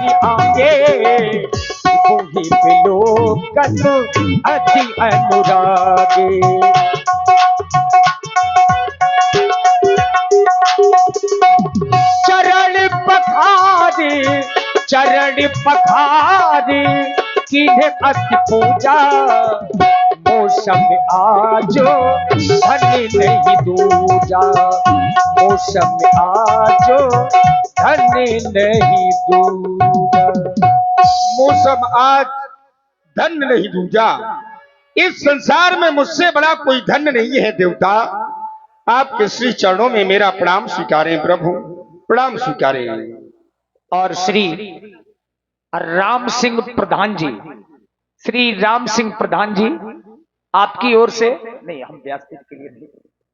नहीं आगे, वही बिलोकन अति अनुरागे। चरण पखारी किन्हें अति पूजा, मौसम आजो धन नहीं दूजा, मौसम आजो धन नहीं दूजा। मौसम आज धन नहीं दूजा। इस संसार में मुझसे बड़ा कोई धन नहीं है देवता। आपके श्री चरणों में मेरा प्रणाम स्वीकारें प्रभु, प्रणाम स्वीकारें। और श्री राम सिंह प्रधान जी, श्री राम सिंह प्रधान जी आपकी ओर से, नहीं हम व्यासपीठ के लिए,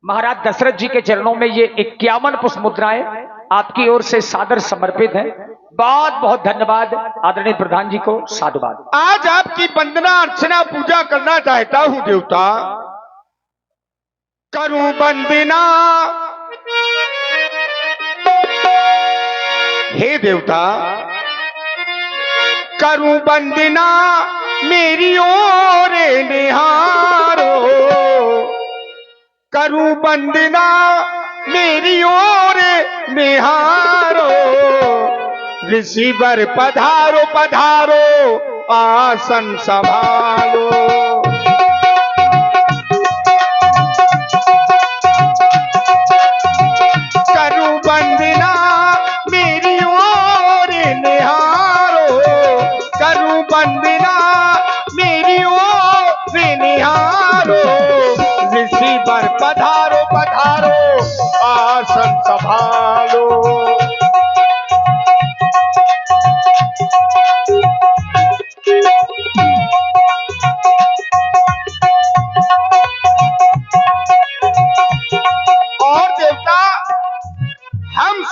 महाराज दशरथ जी के चरणों में ये 51 पुष्प मुद्राएं आपकी ओर से सादर समर्पित है। बहुत बहुत धन्यवाद आदरणीय प्रधान जी को, साधुवाद। आज आपकी वंदना अर्चना पूजा करना चाहता हूं देवता। करूं वंदना हे देवता, करूं वंदना मेरी ओर निहारो, करूं वंदना मेरी ओर निहारो। ऋषिवर पधारो पधारो आसन संभालो। करूं वंदना मेरी ओर निहारो, करूं वंदना मेरी ओर निहारो। ऋषिवर पधारो पधारो आसन संभालो।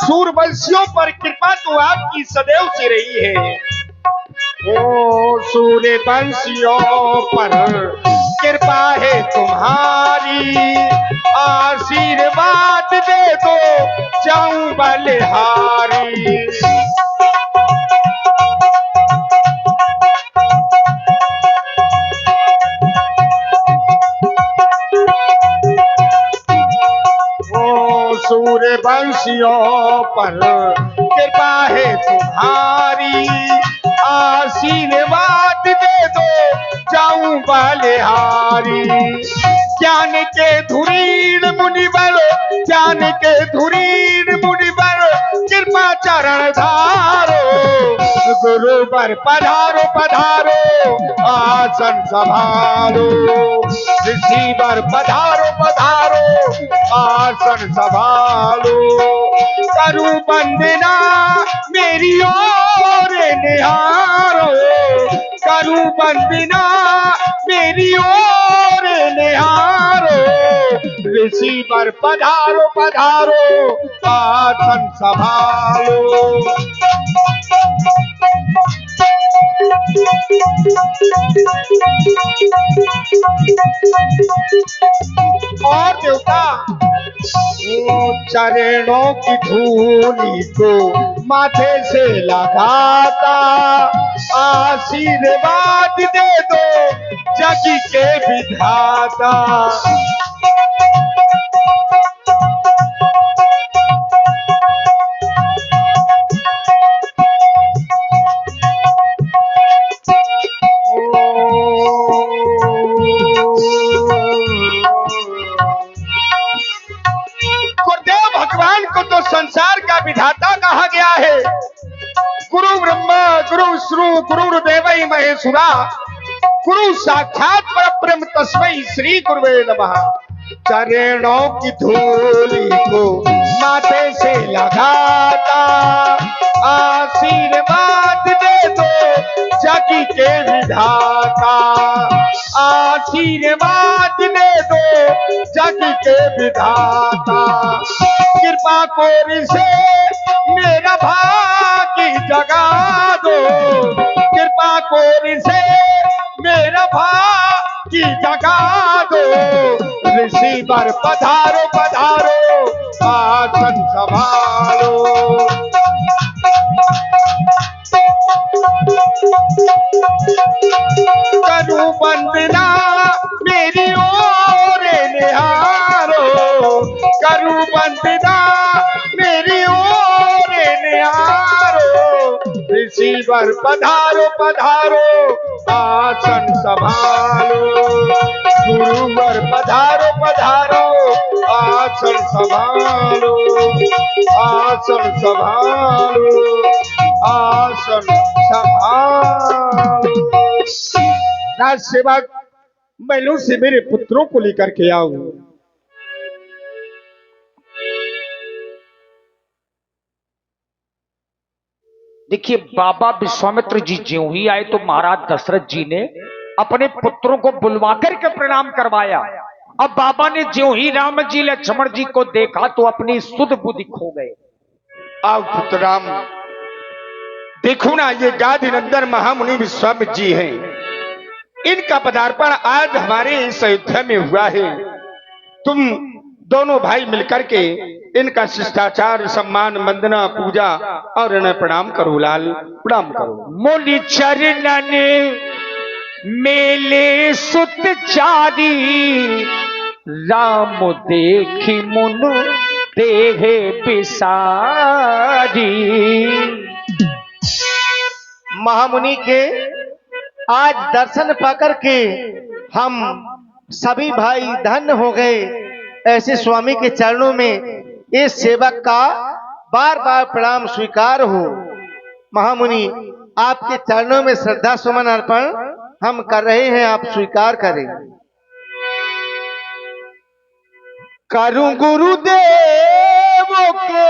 सूरवंशियों पर कृपा तो आपकी सदैव से रही है। ओ सूर्यवंशियों पर कृपा है तुम्हारी, आशीर्वाद दे दो जाऊं बलिहारी। सूर्यवंशियों पर कृपा है तुम्हारी, आशीर्वाद दे दो जाऊं बलिहारी। ज्ञान के धुरीण मुनिवर, ज्ञान के धुरीण मुनिवर कृपा चरण धारो। गुरुवर पधारो पधारो आसन संभालो। ऋषिवर पधारो पधारो आसन संभालो। करूं वंदना मेरी ओर निहारो, करूं वंदना मेरी ओर निहारो। ऋषिवर पधारो पधारो आसन संभालो। और देवता चरणों की धूली को माथे से लगाता, आशीर्वाद दे दो जग के विधाता। संसार का विधाता कहा गया है। गुरु ब्रह्मा गुरु विष्णु गुरुर्देवो महेश्वरा, गुरु साक्षात परब्रह्म तस्मै श्री गुरुवे नमः। चरणों की धूली को माथे से लगाता, आशीर्वाद दे दो जग के विधाता। आशीर्वाद दे दो जग के विधाता। कृपा कोरि से मेरा भाग्य जगा दो, कृपा कोरि से मेरा भाग्य जगा दो। ऋषिवर पधारो पधारो आसन संभालो। ऋषिवर पधारो पधारो आसन संभालो, गुरुवर पधारो पधारो आसन संभालो, आसन संभालो, आसन संभालो। राज सेवक, मैं लू से मेरे पुत्रों को लेकर के आऊं। देखिए, बाबा विश्वामित्र जी ज्यों ही आए तो महाराज दशरथ जी ने अपने पुत्रों को बुलवा करके प्रणाम करवाया। अब बाबा ने ज्यों ही राम जी लक्ष्मण जी को देखा तो अपनी सुध बुद्धि खो गए। आओ पुत्रराम, देखो ना, ये गादी नंदन महामुनि विश्वामित्र जी हैं। इनका पदार्पण आज हमारे इस अयोध्या में हुआ है। तुम दोनों भाई मिलकर के इनका शिष्टाचार, सम्मान, वंदना, पूजा और इन्हें प्रणाम करो। लाल, प्रणाम करो। मुनि चरणन मेले सुत चारी, राम देखी मुन देहे बिसारी। महामुनि के आज दर्शन पाकर के हम सभी भाई धन्य हो गए। ऐसे स्वामी के चरणों में इस सेवक का बार बार प्रणाम स्वीकार हो। महामुनि, आपके चरणों में श्रद्धा सुमन अर्पण हम कर रहे हैं, आप स्वीकार करें। करूं गुरुदेव के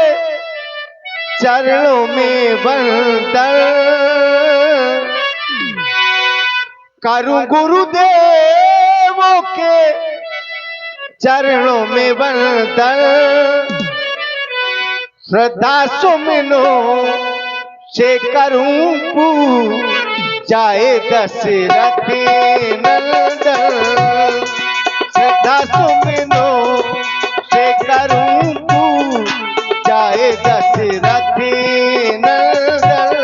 चरणों में वंदन, करूं गुरुदेव के चरणों में वंदन, श्रद्धा सुमनों से करूं पूजाए दशरथ नंदन, श्रद्धा सुमनों से करूं पूजाए दशरथ नंदन।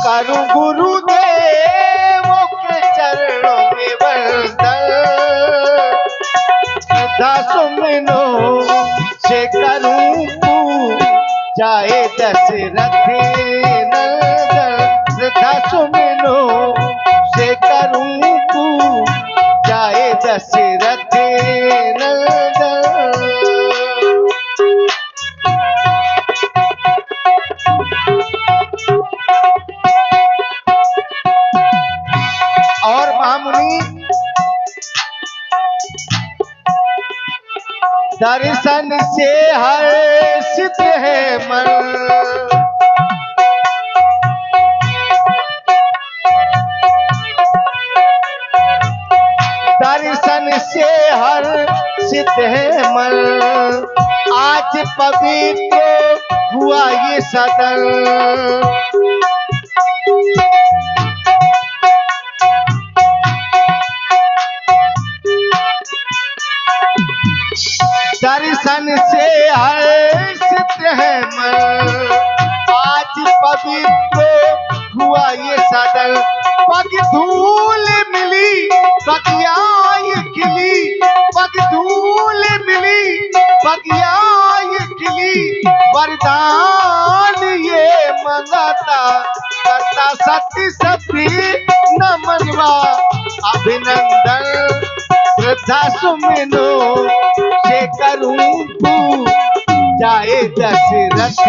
करूं गुरुदेव के चरणों में वंदन, श्रद्धा सुमनों से करूं पूजाए दशरथ नंदन, श्रद्धा सुमनों से करूं पूजाए दशरथ नंदन। और महामुनि, दर्शन से हर्षित है मन, दर्शन से हर्षित है मन, आज पवित्र हुआ ये सदन। दर्शन से हर्षित है मन, आज पवित्र हुआ ये सदन। पग धूल मिली बगियाए खिली, पग धूल मिली बगियाए खिली, वरदान ये मंगाता करता सती सती नमनवा अभिनंदन, श्रद्धा सुमनों से करूं पूजाए दशरथ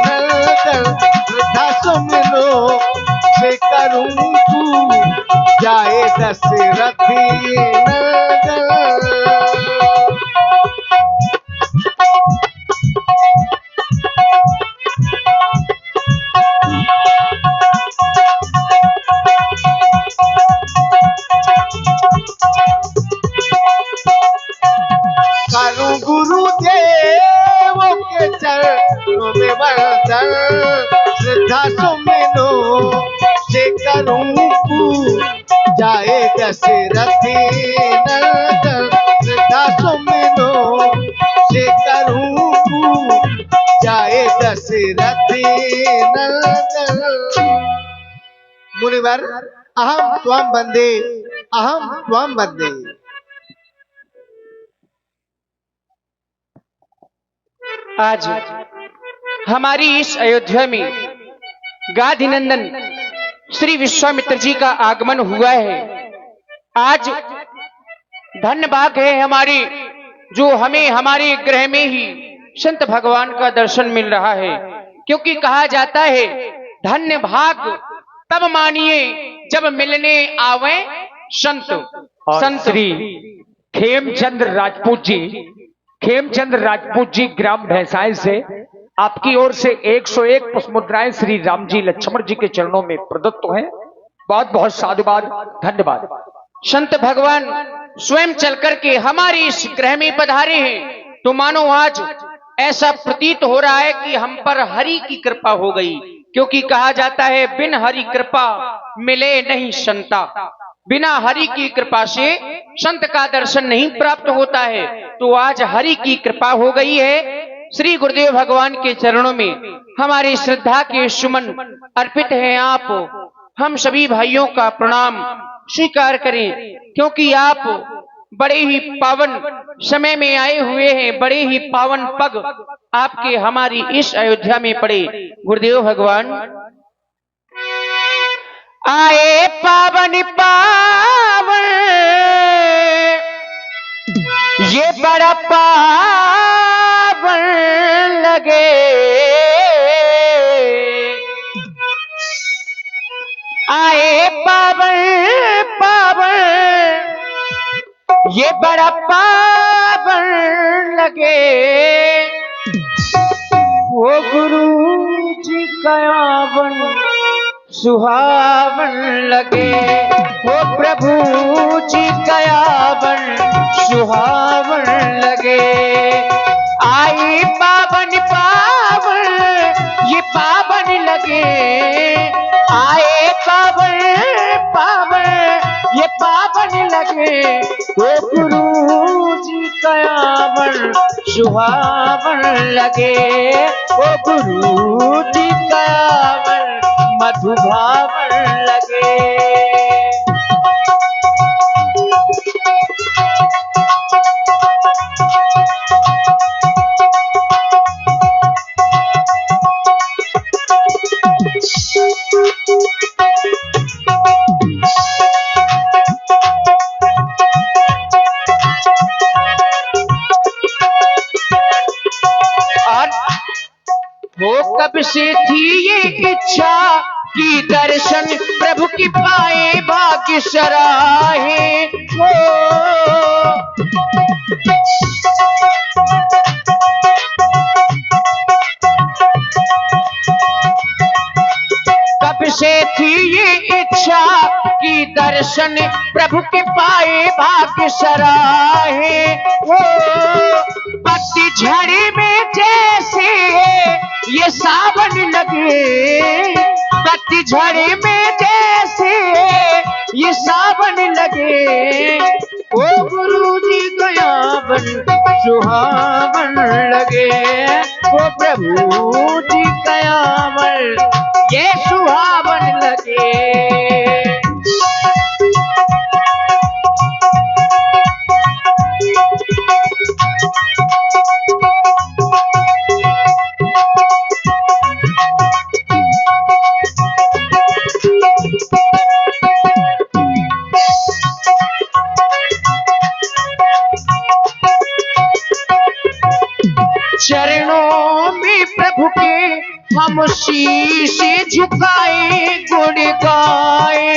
नंदन, श्रद्धा सुमनों से करूं पूजाए दशरथ नंदन। करूं गुरुदेव के चरणों में वंदन, श्रद्धा सुमनों से करूं पूजाए दशरथ नंदन श्रद्धा सुमिरो से करूं जाए दशरथ नंदन। मुनिवर अहम त्वं वंदे अहम त्वं वंदे। आज हमारी इस अयोध्या में गादी नंदन श्री विश्वामित्र जी का आगमन हुआ है। आज धन्य भाग है हमारे, जो हमें हमारे ग्रह में ही संत भगवान का दर्शन मिल रहा है। क्योंकि कहा जाता है धन्य भाग तब मानिए जब मिलने आवे संत। और श्री खेमचंद राजपूत जी ग्राम भैंसाई से आपकी ओर से 101 पुष्पमुद्राएं श्री राम जी लक्ष्मण जी के चरणों में प्रदत्त हैं। बहुत बहुत साधुवाद, धन्यवाद। संत भगवान स्वयं चल करके हमारे इस ग्रह में पधारे हैं, तो मानो आज ऐसा प्रतीत हो रहा है कि हम पर हरि की कृपा हो गई। क्योंकि कहा जाता है बिन हरि कृपा मिले नहीं संता, बिना हरि की कृपा से संत का दर्शन नहीं प्राप्त होता है। तो आज हरि की कृपा हो गई है। श्री गुरुदेव भगवान के चरणों में हमारी श्रद्धा के सुमन अर्पित हैं। आप हम सभी भाइयों का प्रणाम स्वीकार करें, क्योंकि आप बड़े ही पावन समय में आए हुए हैं। बड़े ही पावन पग आपके हमारी इस अयोध्या में पड़े। गुरुदेव भगवान आए पावन पावन, ये बड़ा पावन लगे। आए पावन पावन, ये बड़ा पावन लगे। वो गुरु जी का आवन सुहावन लगे। वो प्रभु जी का आवन सुहावन लगे। आई पावन पावन, ये पावन लगे। आए पावन पावन, ये पावन लगे। वो गुरु जी का आवन सुहावन लगे। वो गुरु जी का आवन मधुभावन लगे। वो कब से थी ये इच्छा कि दर्शन प्रभु की पाए भाग्य सराहे। कब से थी ये इच्छा कि दर्शन प्रभु के पाए भाग्य सराहे। वो पत्ती झड़ी में जैसे ये सावन लगे। पत्ती झड़ी में जैसे ये सावन लगे। ओ गुरु जी गयावन सुहावन लगे। ओ प्रभु जी गयावन ये सुहावन लगे। चरणों में प्रभु के हम शीश झुकाए गुण गाए।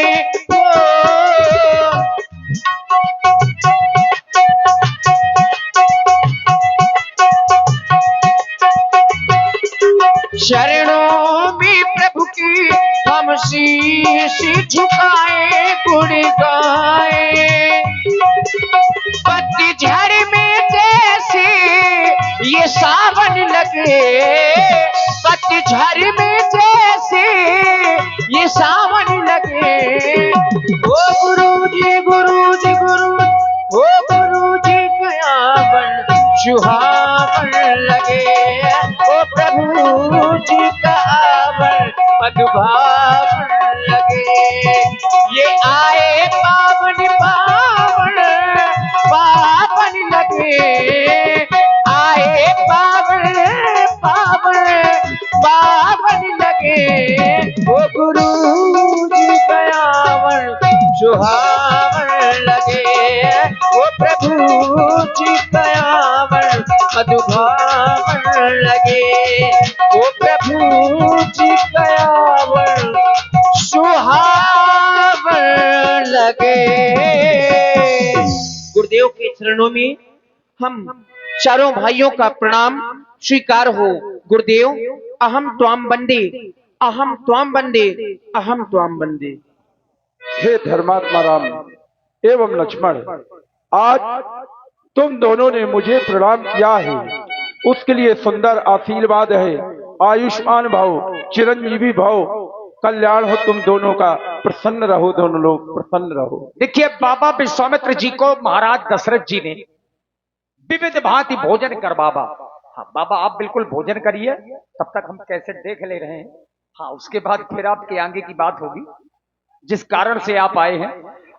चरणों में प्रभु की हम शीश झुकाए गुण गाए। पतझड़ में जैसे ये सावन लगे। पतझड़ में जैसे ये सावन लगे। ओ गुरु जी मधुभावन लगे। ओ प्रभु जी कयावन सुहावन लगे। गुरुदेव के चरणों में हम चारों भाइयों का प्रणाम स्वीकार हो। गुरुदेव, अहम त्वाम बंदे, अहम त्वाम बंदे, अहम त्वाम बंदे। हे धर्मात्मा राम एवं लक्ष्मण, आज तुम दोनों ने मुझे प्रणाम किया है, उसके लिए सुंदर आशीर्वाद है। आयुष्मान भव, चिरंजीवी भव, कल्याण हो तुम दोनों का। प्रसन्न रहो, दोनों लोग प्रसन्न रहो। देखिए, बाबा विश्वामित्र जी को महाराज दशरथ जी ने विविध भांति भोजन कर बाबा। हाँ बाबा, आप बिल्कुल भोजन करिए, तब तक हम कैसे देख ले रहे हैं। हाँ, उसके बाद फिर आपके आगे की बात होगी, जिस कारण से आप आए हैं।